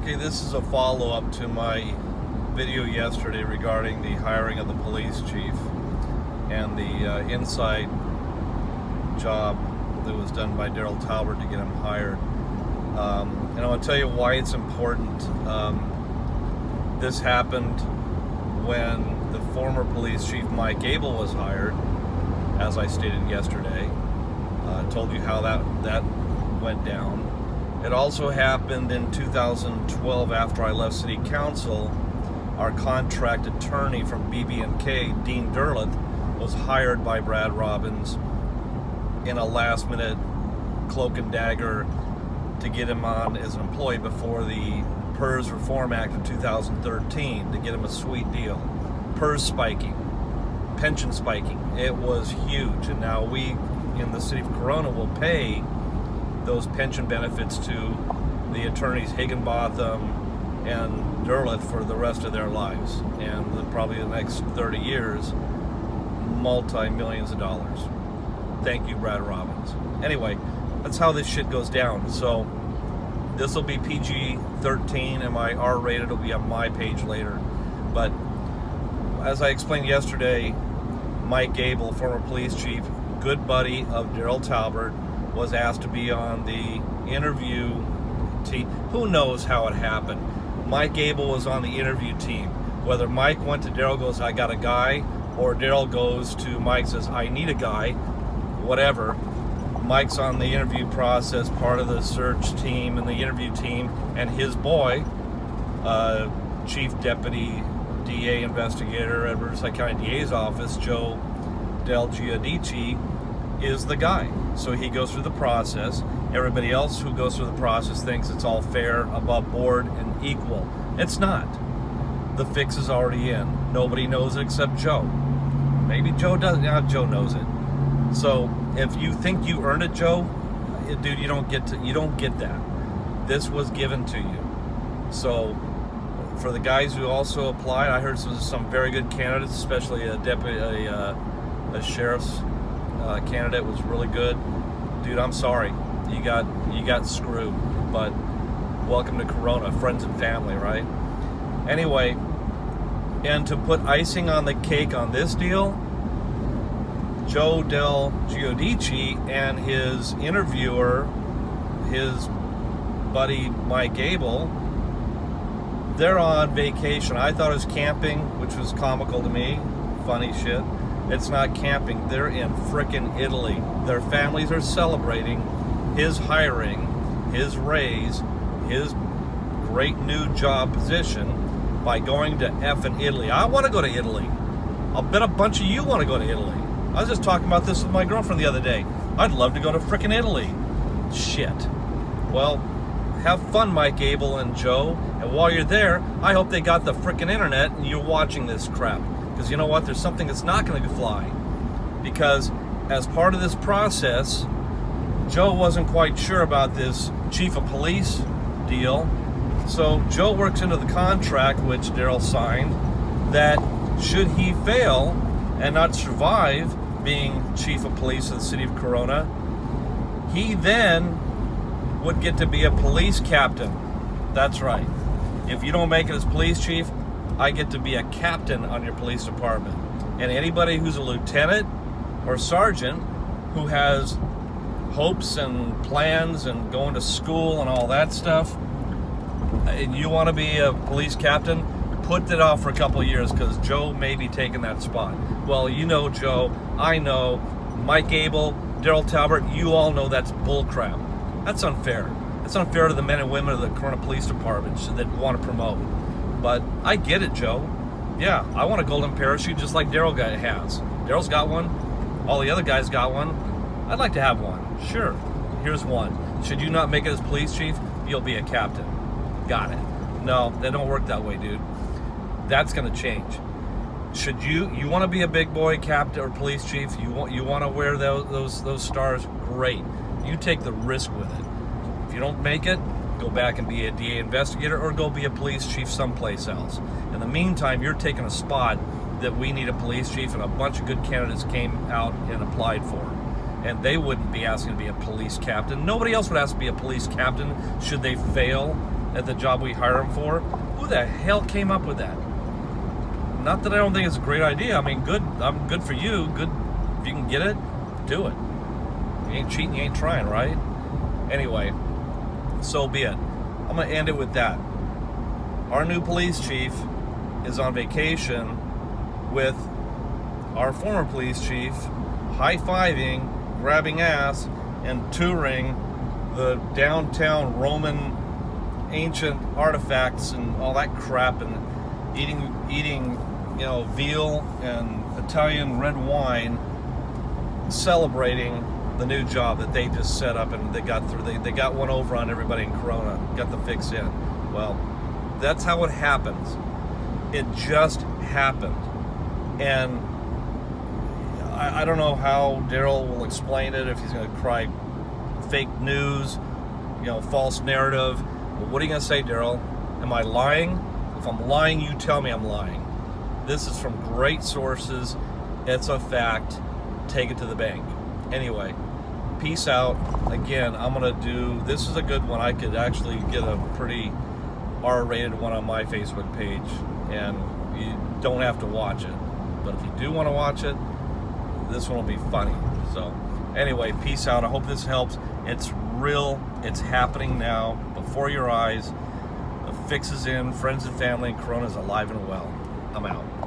Okay, this is a follow-up to my video yesterday regarding the hiring of the police chief and the inside job that was done by Daryl Talbert to get him hired. And I want to tell you why it's important. This happened when the former police chief, Mike Abel, was hired, as I stated yesterday. I told you how that went down. It also happened in 2012 after I left City Council. Our contract attorney from BB&K, Dean Derleth, was hired by Brad Robbins in a last-minute cloak and dagger to get him on as an employee before the PERS Reform Act of 2013, to get him a sweet deal. PERS spiking, pension spiking, it was huge, and now we in the city of Corona will pay those pension benefits to the attorneys Higginbotham and Derleth for the rest of their lives, and probably the next 30 years, multi-millions of dollars. Thank you, Brad Robbins. Anyway, that's how this shit goes down. So this will be PG-13, and my R-rated will be on my page later. But as I explained yesterday, Mike Abel, former police chief, good buddy of Daryl Talbert, was asked to be on the interview team. Who knows how it happened? Mike Abel was on the interview team. Whether Mike went to Daryl, goes, I got a guy, or Daryl goes to Mike, says, I need a guy, whatever. Mike's on the interview process, part of the search team and the interview team, and his boy, Chief Deputy DA Investigator at Riverside County DA's office, Joe Del Giudice, is the guy. So he goes through the process. Everybody else who goes through the process thinks it's all fair, above board, and equal. It's not. The fix is already in. Nobody knows it except Joe. Maybe Joe does. Yeah, Joe knows it. So if you think you earned it, Joe, dude, you don't get that. This was given to you. So for the guys who also applied, I heard some very good candidates, especially a sheriff's candidate was really good. Dude, I'm sorry, you got screwed, but welcome to Corona, friends and family, right? Anyway, and to put icing on the cake on this deal, Joe Del Giudice and his interviewer, his buddy Mike Abel, they're on vacation. I thought it was camping, which was comical to me, funny shit. It's not camping. They're in frickin' Italy. Their families are celebrating his hiring, his raise, his great new job position by going to effing Italy. I want to go to Italy. I'll bet a bunch of you want to go to Italy. I was just talking about this with my girlfriend the other day. I'd love to go to frickin' Italy. Shit. Well, have fun, Mike Abel and Joe. And while you're there, I hope they got the frickin' internet and you're watching this crap. Because you know what? There's something that's not going to fly. Because as part of this process, Joe wasn't quite sure about this chief of police deal. So Joe works into the contract, which Daryl signed, that should he fail and not survive being chief of police of the city of Corona, he then would get to be a police captain. That's right. If you don't make it as police chief, I get to be a captain on your police department. And anybody who's a lieutenant or sergeant who has hopes and plans and going to school and all that stuff, and you want to be a police captain, put that off for a couple of years, because Joe may be taking that spot. Well, you know Joe, I know, Mike Abel, Daryl Talbert, you all know that's bullcrap. That's unfair. It's unfair to the men and women of the Corona Police Department that want to promote. But I get it, Joe. Yeah, I want a golden parachute just like Daryl has. Daryl's got one. All the other guys got one. I'd like to have one. Sure. Here's one. Should you not make it as police chief, you'll be a captain. Got it. No, they don't work that way, dude. That's going to change. Should you want to be a big boy captain or police chief? You want to wear those stars? Great. You take the risk with it. If you don't make it, go back and be a DA investigator or go be a police chief someplace else. In the meantime, you're taking a spot that we need a police chief, and a bunch of good candidates came out and applied for. And they wouldn't be asking to be a police captain. Nobody else would ask to be a police captain should they fail at the job we hire him for. Who the hell came up with that? Not that I don't think it's a great idea. I mean, good. I'm good for you. Good if you can get it, do it. You ain't cheating, you ain't trying, right? Anyway, so be it. I'm gonna end it with that. Our new police chief is on vacation with our former police chief, high-fiving, grabbing ass, and touring the downtown Roman ancient artifacts and all that crap, and eating veal and Italian red wine, celebrating the new job that they just set up and they got through. They got one over on everybody in Corona, got the fix in. Well, that's how it happens. It just happened. And I don't know how Daryl will explain it, if he's going to cry fake news, false narrative. Well, what are you going to say, Daryl? Am I lying? If I'm lying, you tell me I'm lying. This is from great sources. It's a fact. Take it to the bank. Anyway, peace out. Again, I'm going to do, this is a good one. I could actually get a pretty R-rated one on my Facebook page, and you don't have to watch it. But if you do want to watch it, this one will be funny. So anyway, peace out. I hope this helps. It's real. It's happening now before your eyes. The fix is in. Friends and family, and Corona's alive and well. I'm out.